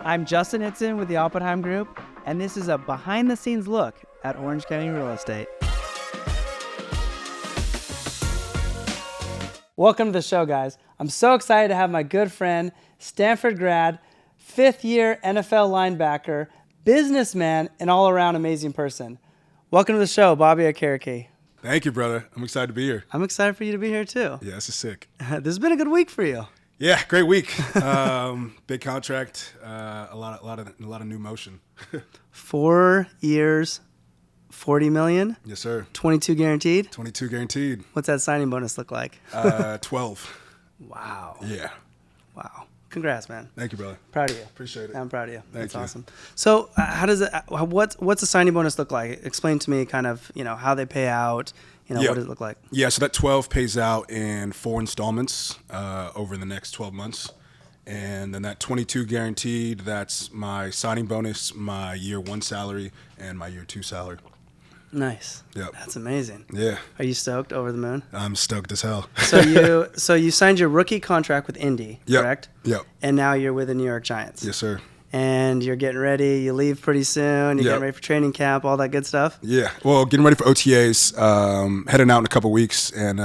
I'm Justin Itzen with the Oppenheim Group, and this is a behind-the-scenes look at Orange County real estate. Welcome to the show, guys. I'm so excited to have my good friend, Stanford grad, fifth-year NFL linebacker, businessman, and all-around amazing person. Welcome to the show, Bobby Okereke. Thank you, brother. I'm excited to be here. I'm excited for you to be here, too. Yeah, this is sick. This has been a good week for you. Yeah, great week. Big contract, a lot of new motion. 4 years, $40 million. Yes, sir. 22 guaranteed. 22 guaranteed. What's that signing bonus look like? 12. Wow. Yeah. Wow. Congrats, man. Thank you, brother. Proud of you. Appreciate it. I'm proud of you. Thank That's you. awesome. So, how does it? What's the signing bonus look like? Explain to me, kind of, how they pay out. Yeah. What does it look like? Yeah, so that 12 pays out in 4 installments over the next 12 months. And then that 22 guaranteed, that's my signing bonus, my year 1 salary, and my year 2 salary. Nice. Yep. That's amazing. Yeah. Are you stoked? Over the moon? I'm stoked as hell. So you signed your rookie contract with Indy, Yep. correct? Yep. And now you're with the New York Giants. Yes, sir. And you're getting ready. You leave pretty soon. You're Yep. getting ready for training camp, all that good stuff. Yeah, well, getting ready for OTAs, heading out in a couple weeks, and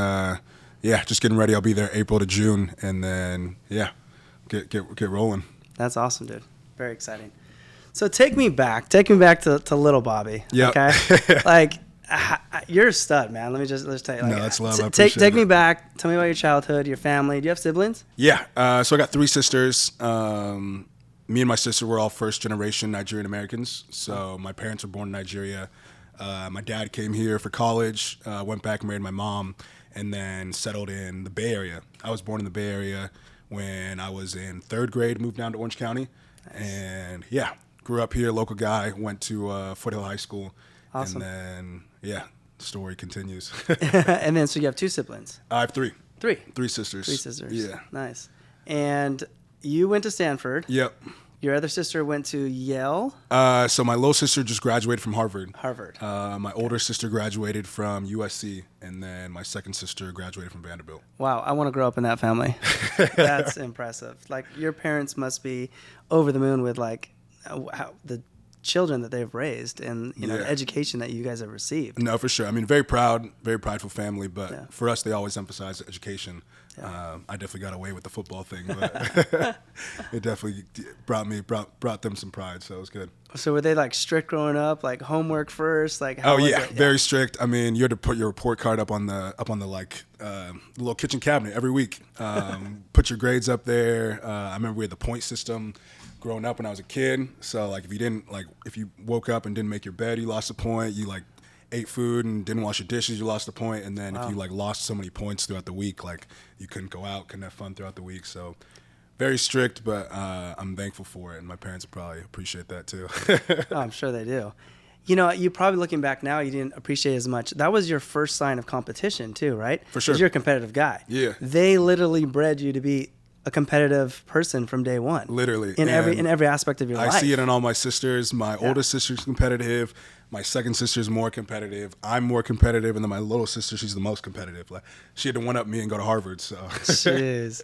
just getting ready. I'll be there April to June, and then get rolling. That's awesome, dude. Very exciting. So take me back to little Bobby. Yep. Okay. You're a stud, man. Let's tell you. No, that's love. I appreciate take me it. back. Tell me about your childhood, your family. Do you have siblings? Yeah, so I got 3 sisters. Me and my sister were all first-generation Nigerian Americans. So my parents were born in Nigeria. My dad came here for college, went back and married my mom, and then settled in the Bay Area. I was born in the Bay Area when I was in 3rd grade, moved down to Orange County. Nice. And, grew up here, local guy, went to Foothill High School. Awesome. And then, the story continues. And then, so you have 2 siblings? I have 3. 3? 3 sisters. 3 sisters. Yeah. Nice. And you went to Stanford. Yep. Your other sister went to Yale? So my little sister just graduated from Harvard. My older sister graduated from USC, and then my second sister graduated from Vanderbilt. Wow, I want to grow up in that family. That's impressive. Like, your parents must be over the moon with, how the children that they've raised and, the education that you guys have received. No, for sure. I mean, very proud, very prideful family, but for us, they always emphasize education. Yeah. I definitely got away with the football thing, but it definitely brought them some pride, so it was good. So were they strict growing up, homework first, very strict. I mean, you had to put your report card up on the little kitchen cabinet every week. Put your grades up there. I remember we had the point system growing up when I was a kid. So if you woke up and didn't make your bed, you lost a point. You ate food and didn't wash your dishes, you lost a point. And then if you lost so many points throughout the week, you couldn't go out, couldn't have fun throughout the week. So very strict, but I'm thankful for it, and my parents probably appreciate that too. Oh, I'm sure they do. You probably, looking back now, you didn't appreciate it as much. That was your first sign of competition too, right? For sure. 'Cause you're a competitive guy. Yeah. They literally bred you to be a competitive person from day one. Literally. In every aspect of your life. I see it in all my sisters. My oldest sister's competitive. My second sister's more competitive. I'm more competitive, and then my little sister, she's the most competitive. She had to one-up me and go to Harvard. So. Jeez,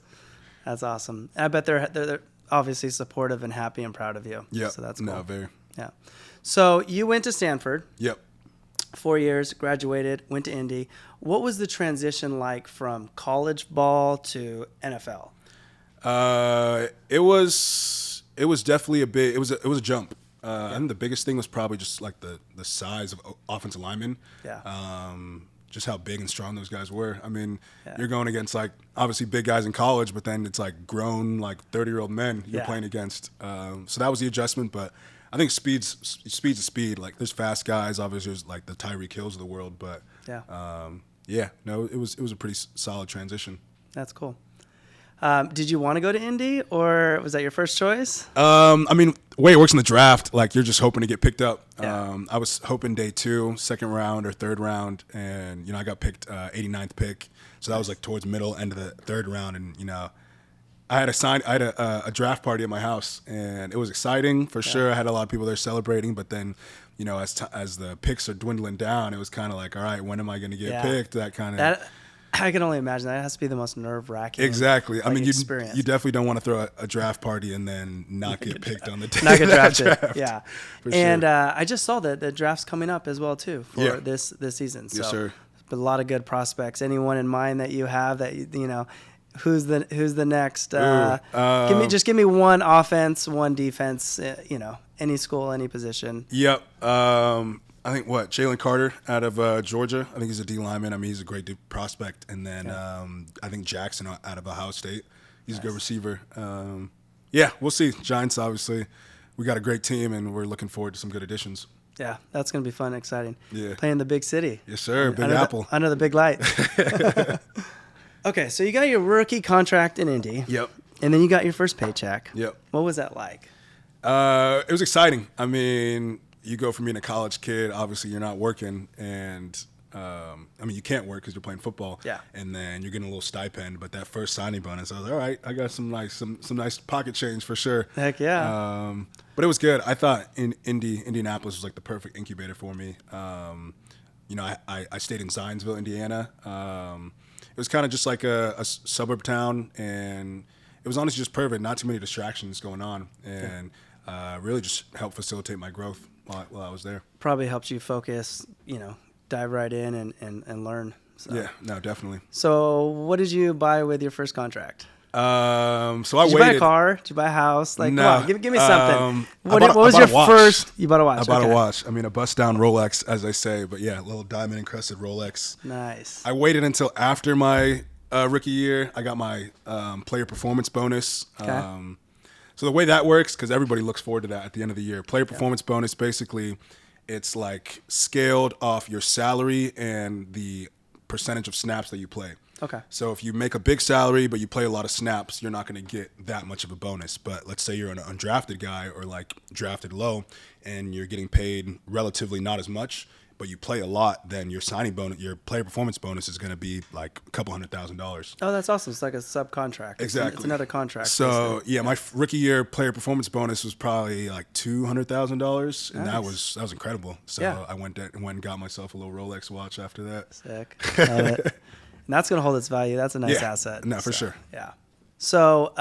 that's awesome. I bet they're obviously supportive and happy and proud of you. Yeah. So that's cool. No, very. Yeah. So you went to Stanford. Yep. 4 years, graduated, went to Indy. What was the transition like from college ball to NFL? It was definitely it was a jump. I think the biggest thing was probably just the size of offensive linemen. Yeah. Just how big and strong those guys were. I mean, you're going against obviously big guys in college, but then it's grown 30-year-old men you're playing against. So that was the adjustment, but I think speed's a speed. There's fast guys, obviously there's the Tyreek Hills of the world, but it was a pretty solid transition. That's cool. Did you want to go to Indy, or was that your first choice? I mean, the way it works in the draft, you're just hoping to get picked up. Yeah. I was hoping day 2, 2nd round or 3rd round, and I got picked 89th pick, so that was towards middle end of the 3rd round, and I had a draft party at my house, and it was exciting for sure. I had a lot of people there celebrating, but then as the picks are dwindling down, it was kind of all right, when am I going to get picked? That kind of. I can only imagine that. It has to be the most nerve-wracking Exactly. I mean, you experience. definitely don't want to throw a draft party and then not get picked on the Not get drafted. draft. Yeah. For And sure. I just saw that the draft's coming up as well too for this season. So Yes, sir. a lot of good prospects. Anyone in mind that you have that you know, who's the next? Give me one offense, one defense. You know, any school, any position. Yep. I think Jalen Carter out of Georgia. I think he's a D lineman. I mean, he's a great prospect. And then I think Jackson out of Ohio State. He's a good receiver. Yeah, we'll see. Giants, obviously, we got a great team, and we're looking forward to some good additions. Yeah, that's going to be fun, exciting. Yeah. Playing the big city. Yes, sir. Big Apple. Under the big light. Okay, so you got your rookie contract in Indy. Yep. And then you got your first paycheck. Yep. What was that like? It was exciting. I mean, you go from being a college kid, obviously you're not working, and I mean, you can't work because you're playing football. Yeah. And then you're getting a little stipend, but that first signing bonus, I was like, all right, I got some nice pocket change for sure. Heck yeah. But it was good. I thought Indianapolis was like the perfect incubator for me. You know, I stayed in Zionsville, Indiana. It was kind of just like a suburb town, and it was honestly just perfect. Not too many distractions going on, and really just helped facilitate my growth while I was there. Probably helps you focus, you know, dive right in and learn. So. Yeah, no, definitely. So what did you buy with your first contract? So I Did waited. you buy a car? Did you buy a house? Like, No. come on, give me something. I bought What was a your watch. first? You bought a watch. I bought okay. a watch. I mean, a bust-down Rolex, as they say, but yeah, a little diamond-encrusted Rolex. Nice. I waited until after my rookie year. I got my player performance bonus. Okay. So the way that works, because everybody looks forward to that at the end of the year, player performance bonus, basically, it's like scaled off your salary and the percentage of snaps that you play. Okay. So if you make a big salary but you play a lot of snaps, you're not going to get that much of a bonus. But let's say you're an undrafted guy or like drafted low and you're getting paid relatively not as much, but you play a lot, then your signing bonus, your player performance bonus is going to be like a couple $100,000. Oh, that's awesome. It's like a subcontract. Exactly. It's another contract. So basically. yeah, my rookie year player performance bonus was probably like $200,000, and Nice. that was incredible. So Yeah. I went and got myself a little Rolex watch after that. Sick. Love it. And that's going to hold its value. That's a nice Yeah. asset. No, for sure. Yeah. So,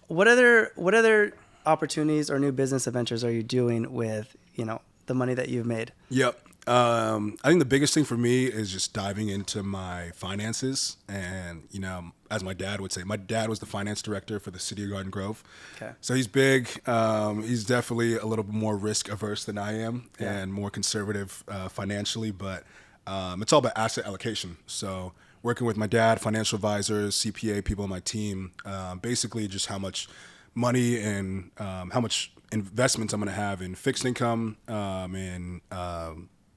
what other opportunities or new business adventures are you doing with, you know, the money that you've made? Yep. I think the biggest thing for me is just diving into my finances. And, you know, as my dad would say, my dad was the finance director for the city of Garden Grove. Okay. So he's big. He's definitely a little bit more risk averse than I am and more conservative financially. But it's all about asset allocation. So working with my dad, financial advisors, CPA, people on my team, basically just how much money and how much investments I'm going to have in fixed income, in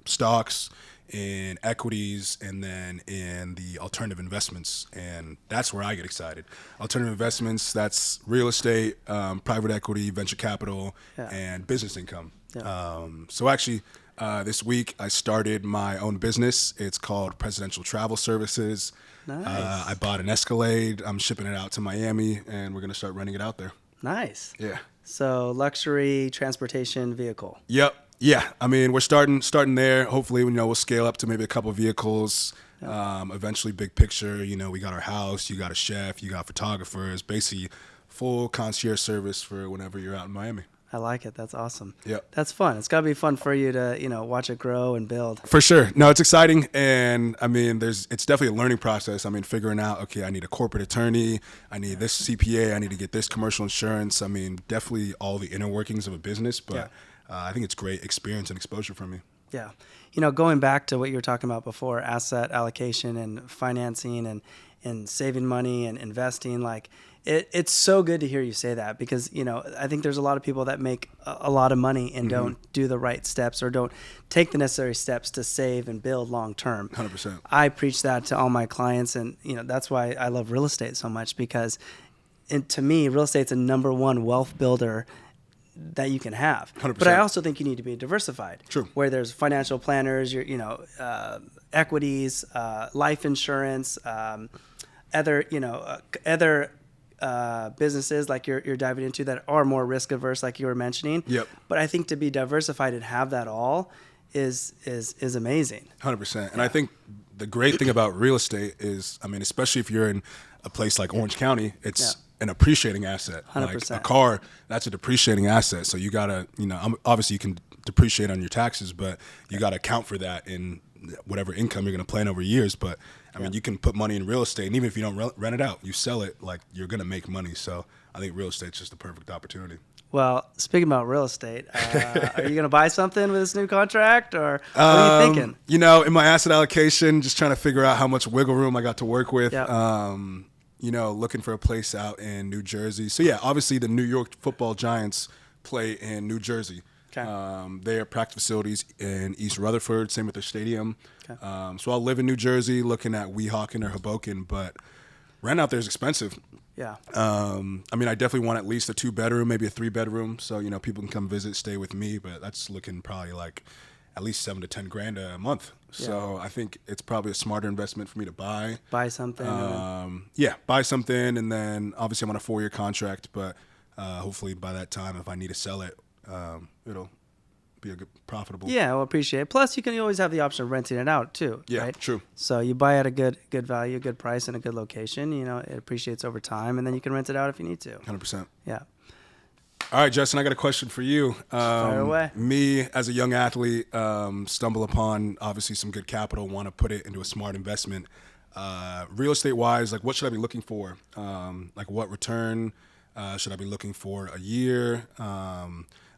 stocks, in equities, and then in the alternative investments. And that's where I get excited. Alternative investments, that's real estate, private equity, venture capital, and business income. Yeah. So actually, this week I started my own business. It's called Presidential Travel Services. Nice. I bought an Escalade. I'm shipping it out to Miami, and we're going to start running it out there. Nice. Yeah. So luxury transportation vehicle. Yep. Yeah. I mean, we're starting there. Hopefully, you know, we'll scale up to maybe a couple of vehicles. Eventually, big picture. You know, we got our house. You got a chef. You got photographers. Basically, full concierge service for whenever you're out in Miami. I like it. That's awesome. Yep. That's fun. It's got to be fun for you to, you know, watch it grow and build. For sure. No, it's exciting. And I mean, it's definitely a learning process. I mean, figuring out, okay, I need a corporate attorney. I need this CPA. I need to get this commercial insurance. I mean, definitely all the inner workings of a business. But I think it's great experience and exposure for me. Yeah. You know, going back to what you were talking about before, asset allocation and financing and saving money and investing, like it's so good to hear you say that because, you know, I think there's a lot of people that make a lot of money and don't do the right steps or don't take the necessary steps to save and build long term. 100%. I preach that to all my clients, and, you know, that's why I love real estate so much because to me, real estate's a number one wealth builder that you can have. 100%. But I also think you need to be diversified. True. Where there's financial planners, equities, life insurance, other businesses like you're diving into that are more risk averse, like you were mentioning. Yep. But I think to be diversified and have that all is amazing. 100%. And I think the great thing about real estate is, I mean, especially if you're in a place like Orange County, it's an appreciating asset. 100%. Like a car, that's a depreciating asset. So you gotta, obviously you can depreciate on your taxes, but you gotta account for that in whatever income you're gonna plan over years. But I mean, you can put money in real estate, and even if you don't rent it out, you sell it, like you're gonna make money. So I think real estate's just the perfect opportunity. Well, speaking about real estate, are you going to buy something with this new contract, or what are you thinking? In my asset allocation, just trying to figure out how much wiggle room I got to work with. Yep. Looking for a place out in New Jersey. So yeah, obviously the New York Football Giants play in New Jersey. Okay. They have practice facilities in East Rutherford, same with their stadium. Okay. So I'll live in New Jersey, looking at Weehawken or Hoboken, but rent out there is expensive. Yeah. I definitely want at least a 2-bedroom, maybe a 3-bedroom, so people can come visit, stay with me. But that's looking probably like at least $7,000 to $10,000 a month. So I think it's probably a smarter investment for me to buy something. Buy something, and then obviously I'm on a 4-year contract. But hopefully by that time, if I need to sell it, it'll be a good profitable. Yeah, well, appreciate it. Plus, you always have the option of renting it out too. Yeah, right? true. So you buy at a good value, good price, and a good location. It appreciates over time, and then you can rent it out if you need to. 100%. Yeah. All right, Justin, I got a question for you. Fire away. Me, as a young athlete, stumble upon obviously some good capital, want to put it into a smart investment. Real estate-wise, like what should I be looking for? Like what return should I be looking for a year?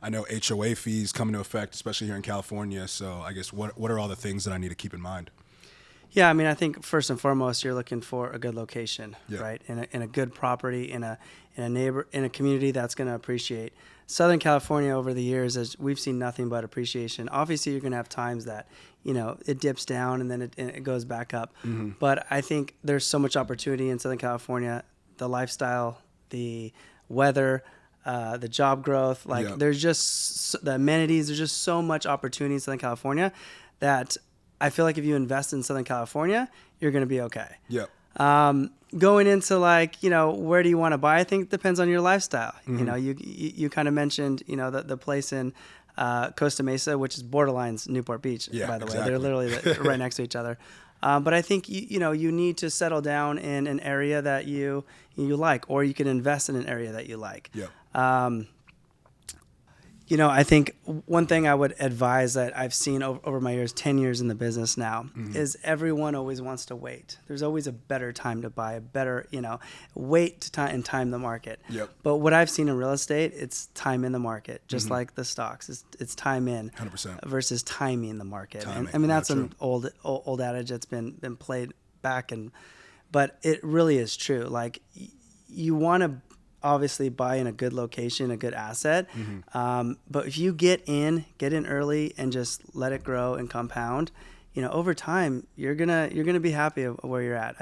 I know HOA fees come into effect, especially here in California. So I guess what are all the things that I need to keep in mind? Yeah, I think first and foremost, you're looking for a good location, Yeah. right? In a good property, in a community that's going to appreciate. Southern California over the years, as we've seen nothing but appreciation. Obviously, you're going to have times that it dips down and then it goes back up. Mm-hmm. But I think there's so much opportunity in Southern California, the lifestyle, the weather, the job growth. There's just the amenities. There's just so much opportunity in Southern California that I feel like if you invest in Southern California, you're going to be okay. Yeah. Going into where do you want to buy? I think it depends on your lifestyle. Mm-hmm. You kind of mentioned, the place in Costa Mesa, which is borderlines Newport Beach, Yeah, by the way. exactly. They're literally right next to each other. But I think, you need to settle down in an area that you like, or you can invest in an area that you like. Yeah. I think one thing I would advise that I've seen over my years, 10 years in the business now, mm-hmm. is everyone always wants to wait. There's always a better time to buy, a better, wait to time and time the market. Yep. But what I've seen in real estate, it's time in the market, just mm-hmm. like the stocks. It's time in 100%. versus timing the market. Timing. And that's true. an old adage that's been played back, but it really is true. Like you want to obviously buy in a good location, a good asset. Mm-hmm. But if you get in early and just let it grow and compound, over time, you're gonna be happy where you're at.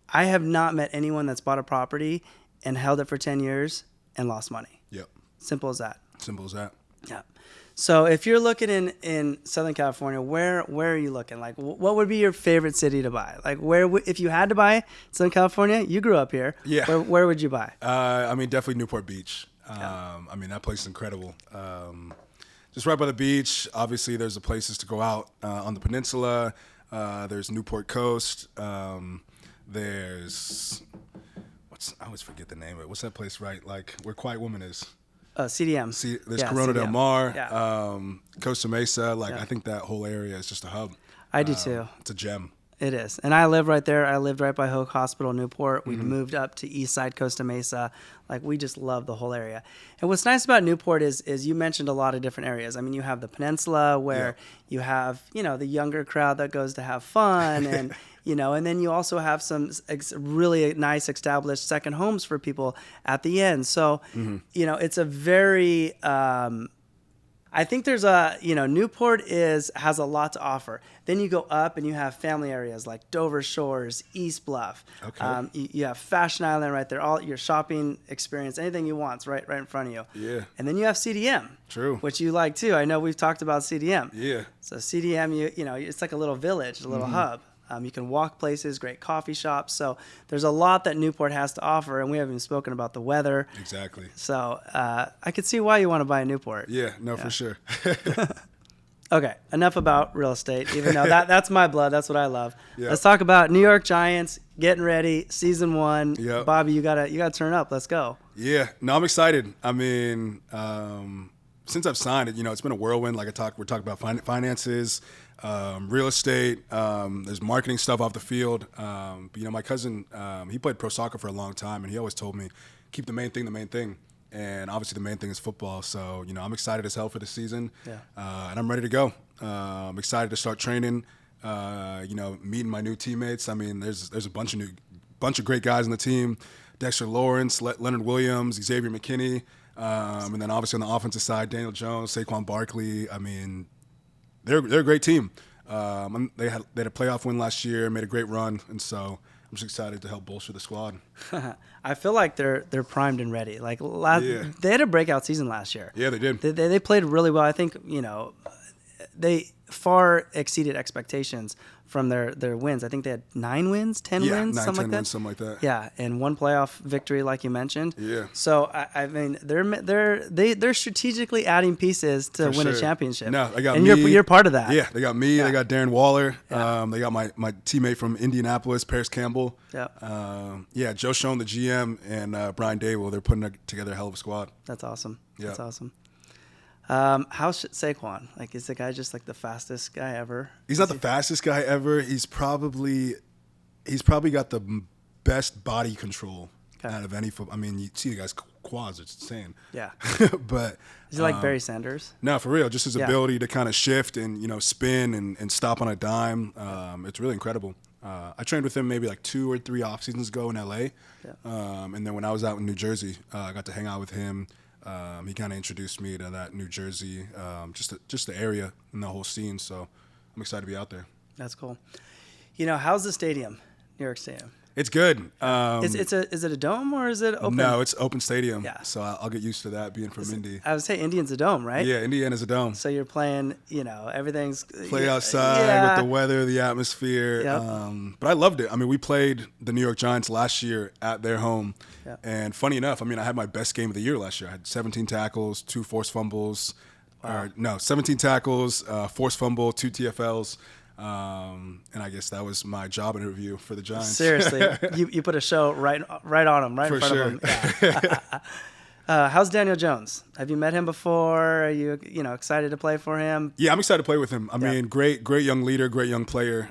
I have not met anyone that's bought a property and held it for 10 years and lost money. Yep. Simple as that. Simple as that. Yeah. So if you're looking in Southern California, where are you looking? Like, what would be your favorite city to buy? Like, if you had to buy Southern California, you grew up here. Yeah. Where would you buy? Definitely Newport Beach. That place is incredible. Just right by the beach. Obviously, there's the places to go out on the peninsula. There's Newport Coast. There's I always forget the name of it. What's that place? Right, like where Quiet Woman is. CDM. There's Corona Del Mar, Yeah. Costa Mesa. I think that whole area is just a hub. I do too. It's a gem. It is. And I live right there. I lived right by Hoag Hospital, Newport. We mm-hmm. moved up to East Side Costa Mesa. We just love the whole area. And what's nice about Newport is you mentioned a lot of different areas. You have the peninsula where you have, the younger crowd that goes to have fun and, and then you also have some really nice established second homes for people at the end. So, mm-hmm. It's a very, I think there's Newport has a lot to offer. Then you go up and you have family areas like Dover Shores, East Bluff. Okay. You have Fashion Island right there. All your shopping experience, anything you want, right in front of you. Yeah. And then you have CDM. True. Which you like too. I know we've talked about CDM. Yeah. So CDM, it's like a little village, a little mm-hmm. hub. You can walk places, great coffee shops. So there's a lot that Newport has to offer, and we haven't even spoken about the weather. Exactly. So I could see why you want to buy a Newport. Yeah, for sure. Okay, enough about real estate. Even though that's my blood, that's what I love. Yeah. Let's talk about New York Giants getting ready, season 1. Yep. Bobby, you gotta turn up. Let's go. Yeah, no, I'm excited. I mean, since I've signed it, it's been a whirlwind. Like we're talking about finances, real estate. There's marketing stuff off the field. But my cousin, he played pro soccer for a long time, and he always told me, keep the main thing the main thing. And obviously the main thing is football. So, I'm excited as hell for the season. Yeah. And I'm ready to go. I'm excited to start training, meeting my new teammates. I mean, there's a bunch of great guys on the team. Dexter Lawrence, Leonard Williams, Xavier McKinney. And then obviously on the offensive side, Daniel Jones, Saquon Barkley. I mean, they're a great team. They had a playoff win last year, made a great run. And so I'm just excited to help bolster the squad. I feel like they're primed and ready. Like they had a breakout season last year. Yeah, they did. They played really well. I think they far exceeded expectations from their wins. I think they had 9 wins, 10 wins, something like that. Yeah, and 1 playoff victory, like you mentioned. Yeah. So I mean, they're strategically adding pieces to win a championship. No, they got and me. You're part of that. Yeah, they got me. Yeah. They got Darren Waller. Yeah. They got my teammate from Indianapolis, Paris Campbell. Yeah. Joe Schoen, the GM, and Brian Dable. They're putting together a hell of a squad. That's awesome. Yeah. That's awesome. How's Saquon? Like, is the guy just like the fastest guy ever? He's not the fastest guy ever. He's probably got the best body control out of any football. I mean, you see the guy's quads; it's insane. Yeah. But is he like Barry Sanders? No, for real. Just his ability to kind of shift and spin and stop on a dime. It's really incredible. I trained with him maybe like 2 or 3 off seasons ago in LA. Yeah. And then when I was out in New Jersey, I got to hang out with him. He kind of introduced me to that New Jersey, just the area and the whole scene. So I'm excited to be out there. That's cool. How's the stadium, New York Stadium? It's good. Is it a dome or is it open? No, it's open stadium. Yeah. So I'll get used to that being from Indy. I would say Indiana's a dome, right? Yeah, Indiana's a dome. So you're playing, everything's... Play outside with the weather, the atmosphere. Yep. But I loved it. I mean, we played the New York Giants last year at their home. Yep. And funny enough, I had my best game of the year last year. I had 17 tackles, 2 forced fumbles. Wow. 17 tackles, forced fumble, 2 TFLs. And I guess that was my job interview for the Giants. Seriously, you put a show right on them, right in front of them. Yeah. How's Daniel Jones? Have you met him before? Are you excited to play for him? Yeah, I'm excited to play with him. I mean, great young leader, great young player.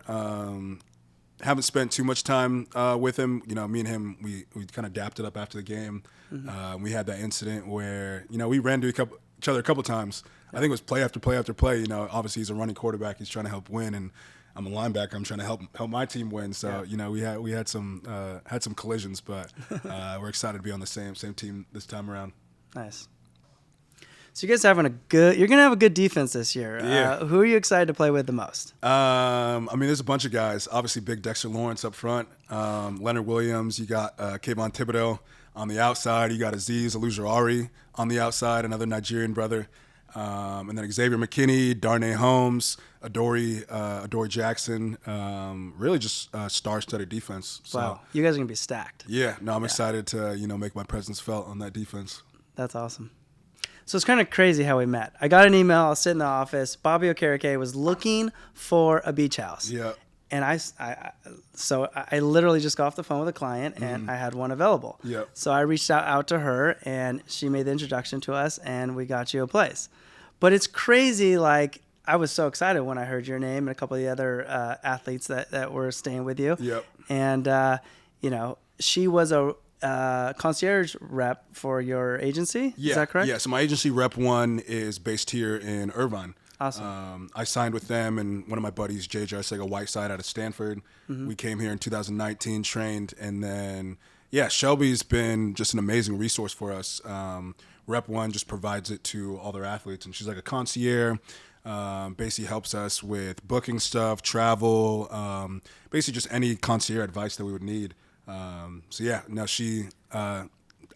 Haven't spent too much time with him. Me and him, we kind of dapped it up after the game. Mm-hmm. We had that incident where we ran to each other a couple times. I think it was play after play after play. Obviously he's a running quarterback. He's trying to help win, and I'm a linebacker. I'm trying to help my team win. So we had some collisions, but we're excited to be on the same team this time around. Nice. So you guys are you're gonna have a good defense this year. Yeah. Who are you excited to play with the most? There's a bunch of guys. Obviously, big Dexter Lawrence up front. Leonard Williams. You got Kayvon Thibodeau on the outside. You got Azeez Olujuari on the outside, another Nigerian brother. And then Xavier McKinney, Darnay Holmes, Adoree Jackson. Really just star-studded defense. So, wow, you guys are gonna be stacked. Yeah, no, I'm excited to make my presence felt on that defense. That's awesome. So it's kind of crazy how we met. I got an email. I was sitting in the office. Bobby Okereke was looking for a beach house. Yeah. And I literally just got off the phone with a client, and I had one available. Yep. So I reached out to her, and she made the introduction to us, and we got you a place. But it's crazy. Like, I was so excited when I heard your name and a couple of the other athletes that were staying with you. Yep. And she was a concierge rep for your agency. Yeah. Is that correct? Yeah. So my agency, Rep 1, is based here in Irvine. Awesome. I signed with them, and one of my buddies, JJ Arcega-Whiteside out of Stanford. Mm-hmm. We came here in 2019, trained, and then, Shelby's been just an amazing resource for us. Rep 1 just provides it to all their athletes, and she's like a concierge. Basically helps us with booking stuff, travel, basically just any concierge advice that we would need. I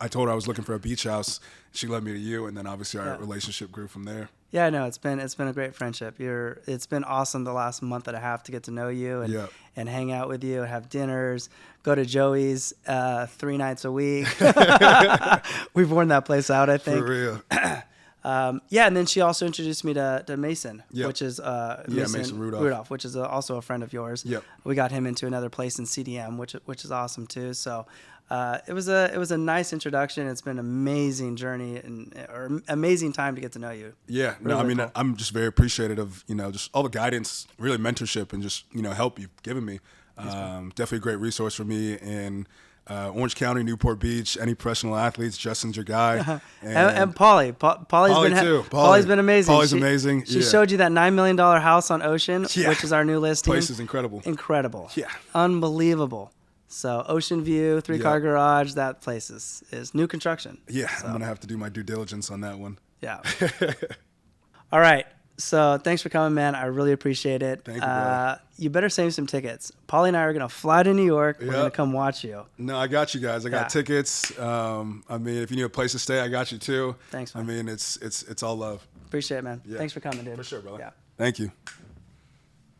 told her I was looking for a beach house. She led me to you, and then obviously our relationship grew from there. Yeah, no, it's been a great friendship. It's been awesome the last month and a half to get to know you and hang out with you, have dinners, go to Joey's 3 nights a week. We've worn that place out, I think. For real. Yeah, and then she also introduced me to Mason, Yep. which is Mason Rudolph. which is also a friend of yours. Yep. We got him into another place in CDM, which is awesome too. So it was a nice introduction. It's been an amazing journey or amazing time to get to know you. Yeah, Really, I mean, cool. I'm just very appreciative of, just all the guidance, really mentorship, and just, help you've given me. Definitely a great resource for me in Orange County, Newport Beach, any professional athletes. Justin's your guy. And Polly. Polly's been amazing. Polly's amazing. She showed you that $9 million house on Ocean, which is our new listing. Place is incredible. Incredible. Yeah. Unbelievable. So Ocean View, 3-car garage, that place is new construction. Yeah, so I'm going to have to do my due diligence on that one. Yeah. All right. So thanks for coming, man. I really appreciate it. Thank you, bro. You better save some tickets. Polly and I are going to fly to New York. We're Yep. going to come watch you. No, I got you guys. I got tickets. I mean, if you need a place to stay, I got you too. Thanks, man. I mean, it's all love. Appreciate it, man. Yeah. Thanks for coming, dude. For sure, brother. Yeah. Thank you.